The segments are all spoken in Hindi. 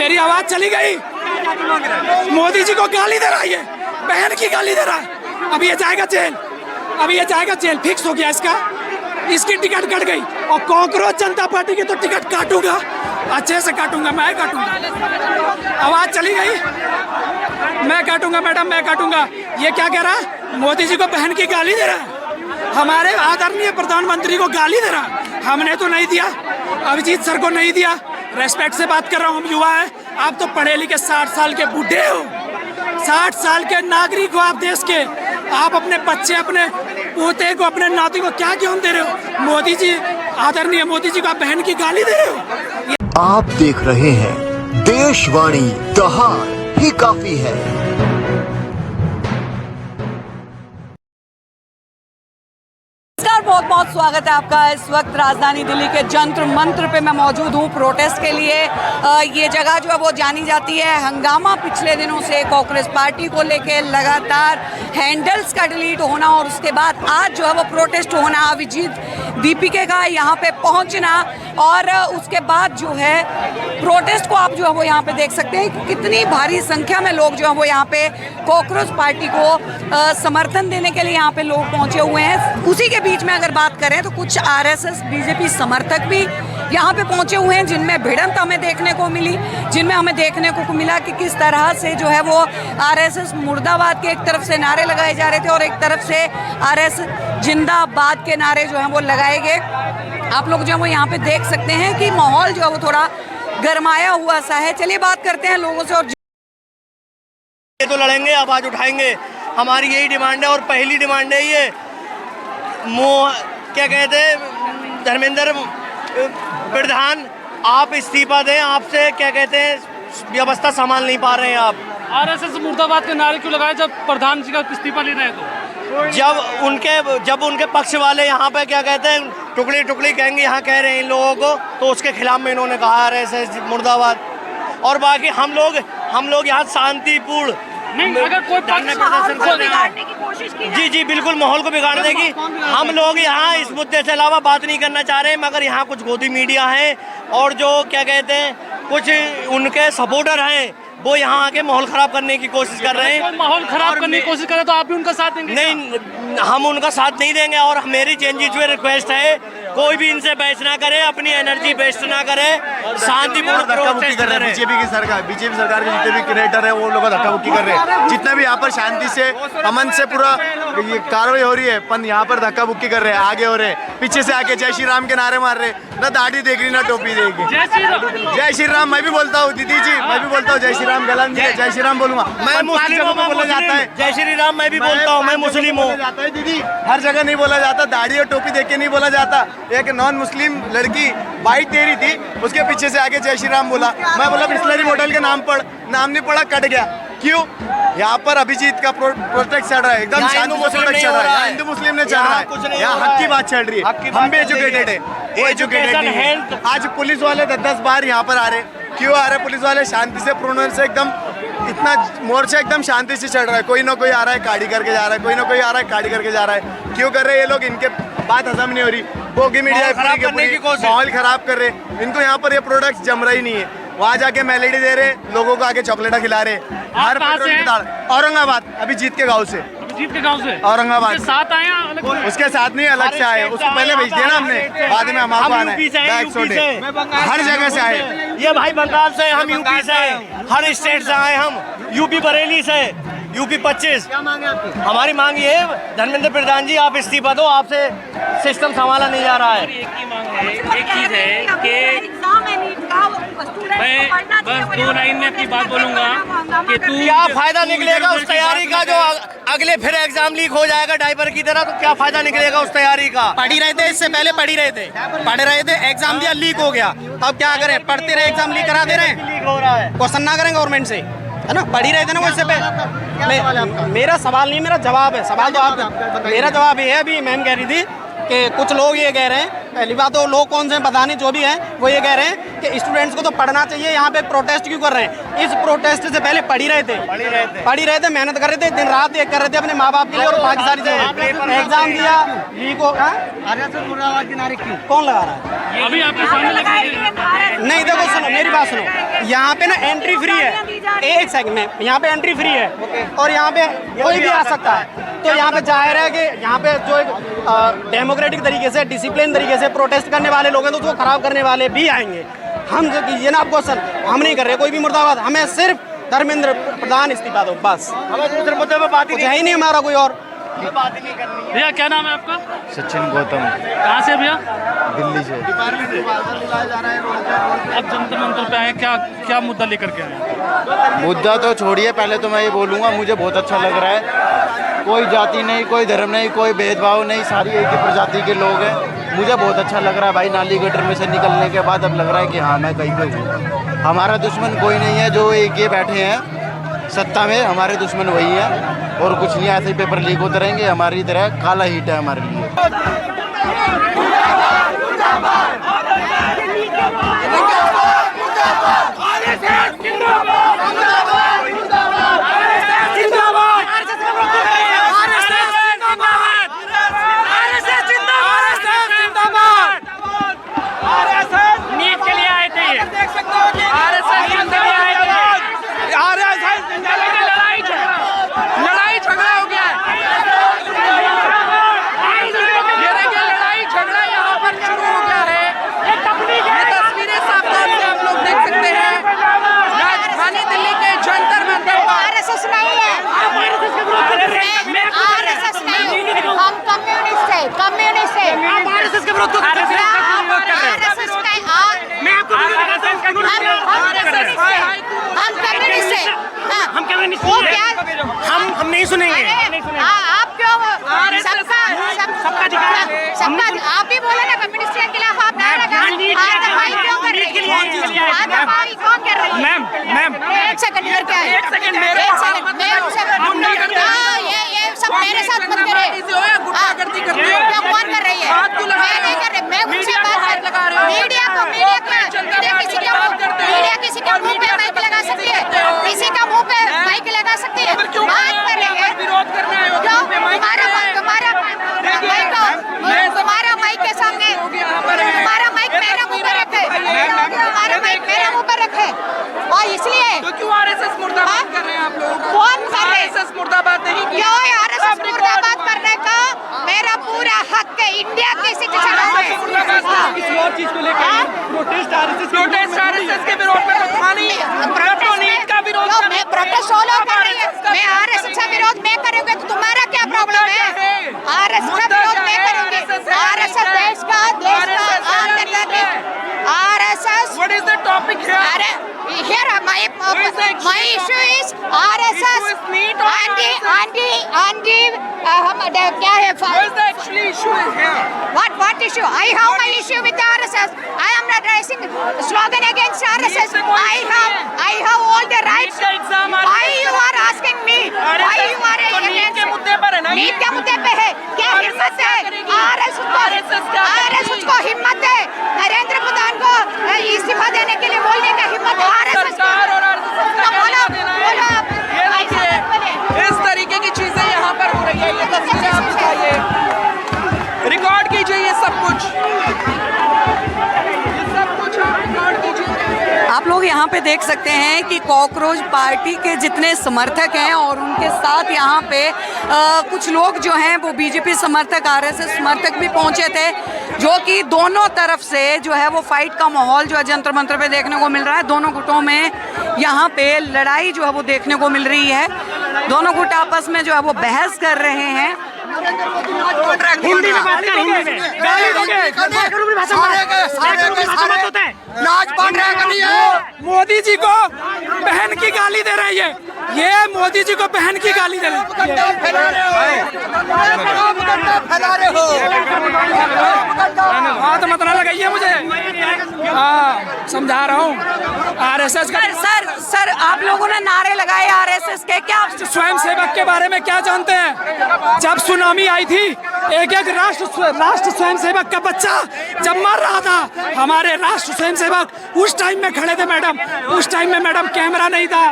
मेरी आवाज चली गई। मोदी जी को गाली दे रहा है, ये बहन की गाली दे रहा है। अभी ये जाएगा जेल, अभी ये जाएगा जेल, फिक्स हो गया इसका। इसकी टिकट कट गई और कांग्रेस जनता पार्टी की तो टिकट काटूंगा, अच्छे से काटूंगा, मैं काटूंगा। आवाज चली गई, मैं काटूंगा मैडम, मैं काटूंगा। ये क्या कह रहा है? मोदी जी को बहन की गाली दे रहा है, हमारे आदरणीय प्रधानमंत्री को गाली दे रहा है। हमने तो नहीं दिया, अभिजीत सर को नहीं दिया। रेस्पेक्ट से बात कर रहा हूँ, हम युवा हैं, आप तो पढ़े लिखे 60 साल के बूढ़े हो, 60 साल के नागरिक हो आप देश के। आप अपने बच्चे, अपने पोते को, अपने नाती को क्या क्यों दे रहे हो? मोदी जी, आदरणीय मोदी जी को आप बहन की गाली दे रहे हो। आप देख रहे हैं देशवाणी, दहाड़ ही काफी है। बहुत बहुत स्वागत है आपका। इस वक्त राजधानी दिल्ली के जंतर मंत्र पे मैं मौजूद हूँ प्रोटेस्ट के लिए। ये जगह जो है वो जानी जाती है। हंगामा पिछले दिनों से कांग्रेस पार्टी को लेके लगातार हैंडल्स का डिलीट होना और उसके बाद आज जो है वो प्रोटेस्ट होना, अभिजीत दीपिका का यहाँ पे पहुँचना और उसके बाद जो है प्रोटेस्ट को आप जो है वो यहाँ पे देख सकते हैं कितनी भारी संख्या में लोग जो है वो यहाँ पे कांग्रेस पार्टी को समर्थन देने के लिए यहाँ पे लोग पहुँचे हुए हैं। उसी के बीच में अगर बात करें तो कुछ आरएसएस बीजेपी समर्थक भी यहाँ पे पहुंचे हुए हैं, जिनमें भिड़ंत हमें देखने को मिली, जिनमें हमें देखने को मिला कि किस तरह से जो है वो आरएसएस मुर्दाबाद के एक तरफ से नारे लगाए जा रहे थे और एक तरफ से आरएसएस जिंदाबाद के नारे जो हैं वो लगाए गए। आप लोग जो है वो यहाँ पे देख सकते हैं कि माहौल जो है वो थोड़ा गरमाया हुआ सा है। चलिए बात करते हैं लोगों से। और ये तो लड़ेंगे, आवाज उठाएंगे, हमारी यही डिमांड है। और पहली डिमांड है ये क्या कहते हैं, धर्मेंद्र प्रधान आप इस्तीफा दें, आपसे क्या कहते हैं व्यवस्था संभाल नहीं पा रहे हैं आप। आरएसएस मुर्दाबाद के नारे क्यों लगाए जब प्रधान जी का इस्तीफा ले रहे हैं? तो जब उनके पक्ष वाले यहाँ पे क्या कहते हैं टुकड़ी टुकड़ी कहेंगे, यहाँ कह रहे हैं इन लोगों को, तो उसके खिलाफ में इन्होंने कहा आरएसएस मुर्दाबाद। और बाकी हम लोग यहाँ शांतिपूर्ण नहीं, अगर कोई बिगाड़ने की कोशिश की जी बिल्कुल माहौल को बिगाड़ने की हम लोग यहाँ इस मुद्दे से अलावा बात नहीं करना चाह रहे हैं। मगर यहाँ कुछ गोदी मीडिया है और जो क्या कहते हैं कुछ उनके सपोर्टर हैं, वो यहाँ आके माहौल खराब करने की कोशिश कर रहे हैं। माहौल खराब करने की कोशिश करें तो आप भी उनका साथ देंगे? नहीं, हम उनका साथ नहीं देंगे। और मेरी चेंजेस में रिक्वेस्ट है, कोई भी इनसे बहस ना करे, अपनी एनर्जी वेस्ट ना करे, शांतिपूर्ण प्रोटेस्ट कर रहे हैं। बीजेपी सरकार के जितने भी क्रिएटर है वो लोग धक्का मुक्की कर रहे हैं। जितना भी यहाँ पर शांति से अमन से पूरा ये कार्रवाई हो रही है, पर यहाँ पर धक्का मुक्की कर रहे हैं, आगे हो रहे हैं, पीछे से आके जय श्री राम के नारे मार रहे, ना दाढ़ी देख रही ना टोपी देगी। जय श्री राम मैं भी बोलता हूँ दीदी जी, मैं भी बोलता हूँ जय श्री राम, गलत नहीं है, जय श्री राम बोलूंगा। मैं मुस्लिम हूँ, बोला जाता है जय श्री राम, मैं भी बोलता हूँ, मैं मुस्लिम हूँ। जाता है दीदी, हर जगह नहीं बोला जाता, दाढ़ी और टोपी देख के नहीं बोला जाता। एक नॉन मुस्लिम लड़की बाइट दे रही थी, उसके पीछे से आके जय श्री राम बोला। मैं बोला बिस्लरी होटल के नाम नहीं पड़ा, कट गया। क्यों? यहाँ पर अभिजीत का प्रोटेस्ट चल रहा है, एकदम शांति से प्रोटेस्ट चल रहा है, हिंदू मुस्लिम ने चल रहा है, यहाँ हक की बात चल रही है। हम भी एजुकेटेड है, वो एजुकेटेड नहीं है। आज पुलिस वाले 10-10 बार यहाँ पर आ रहे, क्यों आ रहे पुलिस वाले? शांति से प्रोटेस्ट से एकदम इतना मोर्चा एकदम शांति से चल रहा है। कोई ना कोई आ रहा है गाड़ी करके जा रहा है, कोई ना कोई आ रहा है गाड़ी करके जा रहा है। क्यों कर रहे हैं ये लोग? इनके बात हजम नहीं हो रही, बोगी मीडिया माहौल खराब कर रहे। इनको यहाँ पर ये प्रोडक्ट जम रहा ही नहीं है। वहाँ जाके मेलेडी दे रहे, लोगों को आके चॉकलेटा खिला रहे। हर औरंगाबाद, अभिजीत के गाँव से। अभिजीत के गाँव से औरंगाबाद साथ आए, अलग उसके साथ नहीं, अलग से आए। उसको पहले भेज दिया ना हमने, बाद में हम आपको आना है। हर जगह से आए, ये भाई बंगाल से, हम यूपी से, हर स्टेट से आए हम, यूपी बरेली से, यूपी 25। हमारी मांग ये है धर्मेंद्र प्रधान जी आप इस्तीफा दो, आपसे सिस्टम संभाला नहीं जा रहा है। एक ही मांग है, एक चीज है कि मैं बस 2 लाइन में अपनी बात बोलूंगा कि तू क्या फायदा निकलेगा उस तैयारी का जो अगले फिर एग्जाम लीक हो जाएगा डायपर की तरह, तो क्या फायदा निकलेगा उस तैयारी का? पढ़ ही रहे थे, इससे पहले पढ़ रहे थे, एग्जाम दिया, लीक हो गया। अब क्या करें? पढ़ते रहे, एग्जाम लीक करा दे रहे हैं, लीक हो रहा है। क्वेश्चन ना करें गवर्नमेंट से, है ना? पढ़ ही रहे थे ना वो इससे पहले। मेरा सवाल नहीं, मेरा जवाब है। सवाल तो आप, मेरा जवाब ये है, अभी मैम कह रही थी कि कुछ लोग ये कह रहे हैं पहली बात तो लोग कौन से हैं पता नहीं, जो भी हैं वो ये कह रहे हैं कि स्टूडेंट्स को तो पढ़ना चाहिए, यहाँ पे प्रोटेस्ट क्यों कर रहे हैं? इस प्रोटेस्ट से पहले पढ़ ही रहे थे, मेहनत कर रहे थे, दिन रात एक कर रहे थे अपने माँ बाप के लिए और बाकी सारी चीजें। एग्जाम दिया, लीक हो कौन लगा रहा है? अभी आपके सामने लगी नहीं देखो सुनो मेरी बात सुनो, यहाँ पे ना एंट्री फ्री है, एक सेकंड में, यहाँ पे एंट्री फ्री है और यहाँ पे कोई भी आ सकता है। तो यहाँ पे जाहिर है कि यहाँ पे जो एक डेमोक्रेटिक तरीके से, डिसिप्लिन तरीके से प्रोटेस्ट करने वाले लोग हैं तो उसको खराब करने वाले भी आएंगे। हम जो कीजिए ना आप क्वेश्चन, हम नहीं कर रहे कोई भी मुर्दाबाद, हमें सिर्फ धर्मेंद्र प्रधान इस्तीफा दो बस, हमें दूसरे मुद्दे पे बात ही कुछ है ही नहीं हमारा कोई और। बात ही नहीं करनी। भैया क्या नाम है आपका? सचिन गौतम, कहाँ से भैया? दिल्ली से। अब जंतर मंतर पे आए, क्या क्या मुद्दा लेकर के आए? मुद्दा तो छोड़िए, पहले तो मैं ये बोलूँगा मुझे बहुत अच्छा लग रहा है, कोई जाति नहीं, कोई धर्म नहीं, कोई भेदभाव नहीं, सारी एक ही प्रजाति के लोग हैं। मुझे बहुत अच्छा लग रहा है भाई, नाली गटर में से निकलने के बाद अब लग रहा है कि हाँ मैं कहीं पे हूँ। हमारा दुश्मन कोई नहीं है, जो एक ये बैठे हैं सत्ता में, हमारे दुश्मन वही है और कुछ नहीं। ऐसे ही पेपर लीक होते रहेंगे, हमारी तरह काला हीट है हमारे लिए। नीट के लिए आए थे ये। लड़ाई झगड़ा हो गया है। ये देखिए लड़ाई झगड़ा यहाँ पर शुरू हो गया है। ये तस्वीरें साफ तौर से आप लोग देख सकते हैं राजधानी दिल्ली के जंतर मंतर पर। आरएसएस नहीं है, आरएसएस नहीं, हम कम्युनिस्ट है, कम्युनिस्ट है। आप आरएसएस के विरोध आरएसएस का हम कम्युनिस्ट है, हम नहीं सुनेंगे। आप क्यों सबका आप भी बोले ना कम्युनिस्ट के खिलाफ आप नारा दफाई क्यों कर रहे हैं? दफाई कौन कर रही है? मैम एक सेकंड इधर क्या है? एक सेकंड मैं उनसे ये सब मेरे साथ मत करे। क्या कौन कर रही है? मैं नहीं कर रही, मैं उनसे बात कर। मीडिया किसी के मुंह पे माइक लगा सकती है, किसी का मुंह पे माइक लगा सकती है, बात कर रही है। तुम्हारा माइक के सामने तुम्हारा माइक मेरे मुंह पे रखे, तुम्हारा माइक मेरे मुंह पे रखे और इसलिए तो क्यों आरएसएस मुर्दाबाद कर रहे हैं आप लोग? कौन कर रहे हैं? आरएसएस मुर्दाबाद नहीं किया। क्यों आरएसएस मुर्दाबाद करने का मेरा पूरा हक है, इंडिया की सिटीजन है। किसी और चीज को लेकर प्रोटेस्ट आरएसएस के विरोध में तो था नहीं। नीट का विरोध मैं प्रोटेस्ट सोलो कर रही है, मैं आरएसएस का विरोध मैं करूंगी तो तुम्हारा क्या प्रॉब्लम है? आरएसएस का विरोध मैं करूंगी। आरएसएस देश का RSS What is the topic here? Here my issue is RSS anti क्या है? What is the actually issue here? What issue? I have my issue with the RSS. I am not raising slogan against RSS. I have all the rights. Why you are asking me? Why you are against? NEET के मुद्दे पर है ना? नीट के मुद्दे पे है, क्या हिम्मत है? RSS को हिम्मत है नरेंद्र प्रधान को इस्तीफा देने के लिए बोलने का हिम्मत RSS सरकार और आरएसएस का बोलो ये देखिए इस तरीके की चीजें यहाँ पर हो रही है। ये तस्वीरें आप दिखाइए, रिकॉर्ड कीजिए ये सब कुछ आप रिकॉर्ड कीजिए। आप लोग यहाँ पे देख सकते हैं कि कॉकरोच पार्टी के जितने समर्थक हैं और उनके साथ यहाँ पे कुछ लोग जो हैं वो बीजेपी समर्थक, आरएसएस समर्थक भी पहुँचे थे, जो कि दोनों तरफ से जो है वो फाइट का माहौल जो है जंतर मंतर पे देखने को मिल रहा है। दोनों गुटों में यहाँ पे लड़ाई जो है वो देखने को मिल रही है। दोनों गुट आपस में जो है वो बहस कर रहे हैं। हिंदी में बात कर, हिंदी में गाली दोगे, नाच पाट रहा है। मोदी जी को बहन की गाली दे रहे हैं, ये मोदी जी को बहन की गाली दे रहे हैं। हाथ मत ना लगाइए मुझे, हाँ समझा रहा हूँ। आरएसएस का सर आप लोगों ने नारे लगाए आरएसएस के, क्या स्वयं सेवक के बारे में क्या जानते हैं? जब सुनामी आई थी एक एक राष्ट्र स्वयंसेवक का बच्चा जब मर रहा था, हमारे राष्ट्र स्वयंसेवक उस टाइम में खड़े थे मैडम। उस टाइम में मैडम कैमरा नहीं था।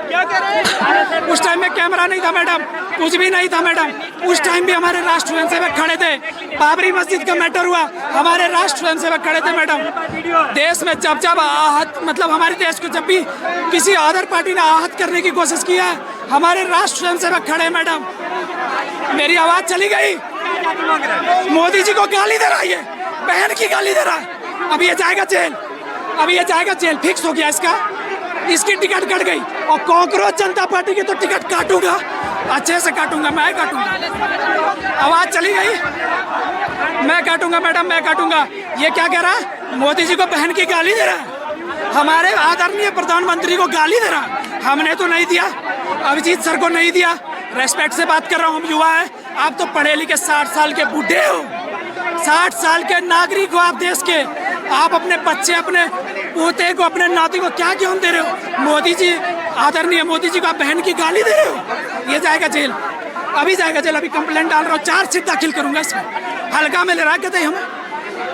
क्या कह रहे हैं? उस टाइम में कैमरा नहीं था मैडम, कुछ भी नहीं था मैडम। उस टाइम भी हमारे राष्ट्र स्वयंसेवक खड़े थे। बाबरी मस्जिद का मैटर हुआ, हमारे राष्ट्र स्वयंसेवक खड़े थे मैडम। देश में जब जब आहत मतलब हमारे देश को जब भी किसी अदर पार्टी ने आहत करने की कोशिश की है, हमारे राष्ट्र स्वयंसेवक खड़े हैं मैडम। मेरी आवाज चली गई। मोदी जी को गाली दे रहा है, ये बहन की गाली दे रहा है। अभी ये जाएगा जेल, अभी ये जाएगा जेल, फिक्स हो गया इसका। इसकी टिकट कट गई और कांग्रेस जनता पार्टी की तो टिकट काटूंगा, अच्छे से काटूंगा, मैं काटूंगा। आवाज चली गई, मैं काटूंगा मैडम, मैं काटूंगा। ये क्या कह रहा है? मोदी जी को बहन की गाली दे रहा है, हमारे आदरणीय प्रधानमंत्री को गाली दे रहा है। हमने तो नहीं दिया, अभिजीत सर को नहीं दिया। रेस्पेक्ट से बात कर रहा हूँ, हम युवा है, आप तो पढ़े लिखे 60 साल के बूढ़े हो, 60 साल के नागरिक हो आप देश के। आप अपने बच्चे, अपने पोते को, अपने नाती को क्या क्यों दे रहे हो? मोदी जी, आदरणीय मोदी जी को आप बहन की गाली दे रहे हो। ये जाएगा जेल, अभी जाएगा जेल। अभी कंप्लेंट डाल रहा हूँ, चार्जशीट दाखिल करूंगा इसमें। हल्का में ले रहा कहते हमें,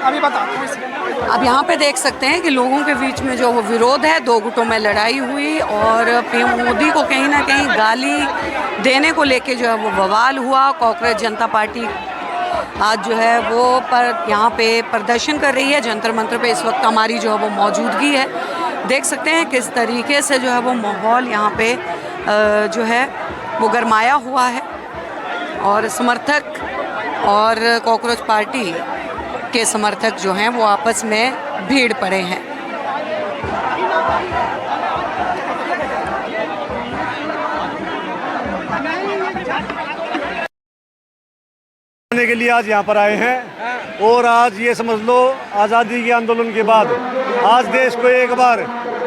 अभी बताओ। अब यहाँ पे देख सकते हैं कि लोगों के बीच में जो वो विरोध है, दो गुटों में लड़ाई हुई और पीएम मोदी को कहीं ना कहीं गाली देने को लेके जो है वो बवाल हुआ। कांग्रेस जनता पार्टी आज जो है वो यहाँ पे प्रदर्शन कर रही है जंतर मंतर पे। इस वक्त हमारी जो है वो मौजूदगी है। देख सकते हैं किस तरीके से जो है वो माहौल यहाँ पे जो है वो गरमाया हुआ है और समर्थक और कांग्रेस पार्टी के समर्थक जो हैं वो आपस में भीड़ पड़े हैं। के लिए आज यहाँ पर आए हैं और आज ये समझ लो आज़ादी के आंदोलन के बाद आज देश को एक बार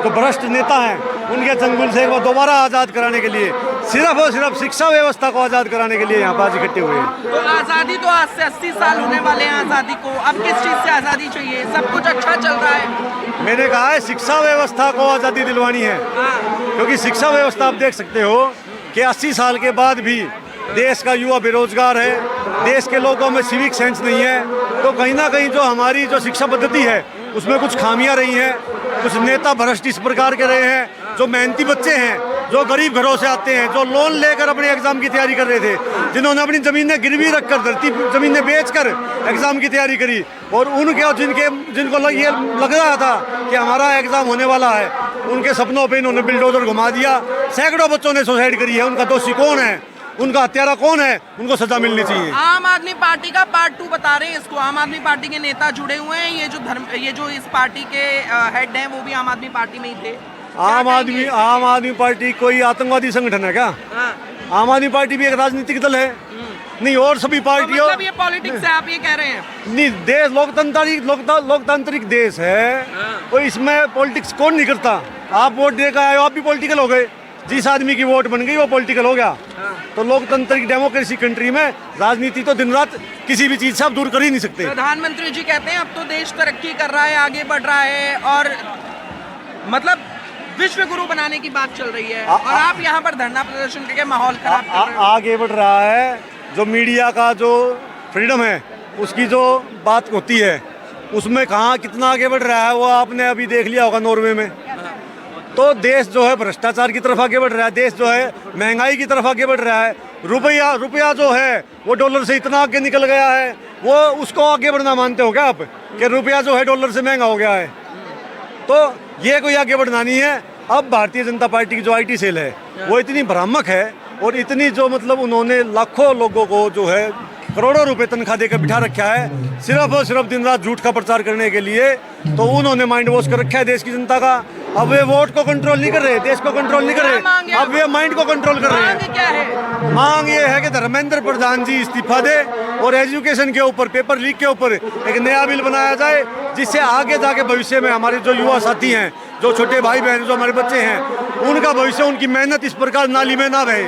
जो भ्रष्ट नेता हैं उनके चंगुल से एक बार दोबारा आज़ाद कराने के लिए, सिर्फ और सिर्फ शिक्षा व्यवस्था को आज़ाद कराने के लिए यहाँ पर आज इकट्ठे हुए हैं। तो आज़ादी तो आज से 80 साल होने वाले हैं आज़ादी को, अब किस चीज़ से आज़ादी चाहिए? सब कुछ अच्छा चल रहा है। मैंने कहा है शिक्षा व्यवस्था को आज़ादी दिलवानी है, क्योंकि शिक्षा व्यवस्था आप देख सकते हो कि 80 साल के बाद भी देश का युवा बेरोजगार है, देश के लोगों में सिविक सेंस नहीं है। तो कहीं ना कहीं जो हमारी जो शिक्षा पद्धति है उसमें कुछ खामियां रही हैं, कुछ नेता भ्रष्ट इस प्रकार के रहे हैं। जो मेहनती बच्चे हैं, जो गरीब घरों से आते हैं, जो लोन लेकर अपने एग्जाम की तैयारी कर रहे थे, जिन्होंने अपनी ज़मीनें गिरवी रखकर, धरती ज़मीनें बेचकर एग्जाम की तैयारी करी, और उनके जिनको ये लग रहा था कि हमारा एग्जाम होने वाला है, उनके सपनों पे इन्होंने बिल्डोजर घुमा दिया। सैकड़ों बच्चों ने सुसाइड करी है। उनका दोषी कौन है? उनका हत्यारा कौन है? उनको सजा मिलनी चाहिए। आम आदमी पार्टी का पार्ट 2 बता रहे हैं इसको। आम आदमी पार्टी के नेता जुड़े हुए हैं। ये जो इस पार्टी के हेड हैं वो भी आम आदमी पार्टी में ही थे। आम आदमी पार्टी कोई आतंकवादी संगठन है क्या? आम आदमी पार्टी भी एक राजनीतिक दल है। नहीं, और सभी पार्टियों मतलब ये पॉलिटिक्स है, आप ये कह रहे हैं? नहीं, देश लोकतांत्रिक देश है, तो इसमें पॉलिटिक्स कौन नहीं करता। आप वोट देकर आए हो, आप भी पॉलिटिकल हो गए। जिस आदमी की वोट बन गई वो पॉलिटिकल हो गया। तो लोकतांत्रिक डेमोक्रेसी कंट्री में राजनीति तो दिन रात किसी भी चीज से आप दूर कर ही नहीं सकते। प्रधानमंत्री जी कहते हैं अब तो देश तरक्की कर रहा है, आगे बढ़ रहा है और मतलब विश्व गुरु बनाने की बात चल रही है, और आप यहाँ पर धरना प्रदर्शन करके माहौल खराब कर रहे हो। आगे बढ़ रहा है। जो मीडिया का जो फ्रीडम है उसकी जो बात होती है उसमें कहाँ कितना आगे बढ़ रहा है वो आपने अभी देख लिया होगा नॉर्वे में। तो देश जो है भ्रष्टाचार की तरफ आगे बढ़ रहा है, देश जो है महंगाई की तरफ आगे बढ़ रहा है। रुपया जो है वो डॉलर से इतना आगे निकल गया है, वो उसको आगे बढ़ना मानते हो क्या आप कि रुपया जो है डॉलर से महंगा हो गया है? तो ये कोई आगे बढ़ना नहीं है। अब भारतीय जनता पार्टी की जो IT सेल है वो इतनी भ्रामक है और इतनी जो मतलब उन्होंने लाखों लोगों को जो है करोड़ों रुपए तनख्वाह देकर बिठा रखा है सिर्फ और सिर्फ दिन रात झूठ का प्रचार करने के लिए। तो उन्होंने माइंड वॉश कर रखा है देश की जनता का। अब वे वोट को कंट्रोल नहीं कर रहे, देश को कंट्रोल नहीं कर रहे, अब वे माइंड को कंट्रोल कर रहे हैं। क्या है मांग ये है कि धर्मेंद्र प्रधान जी इस्तीफा दे और एजुकेशन के ऊपर, पेपर लीक के ऊपर एक नया बिल बनाया जाए, जिससे आगे जाके भविष्य में हमारे जो युवा साथी हैं, जो छोटे भाई बहन, जो हमारे बच्चे हैं, उनका भविष्य, उनकी मेहनत इस प्रकार नाली में ना बहे।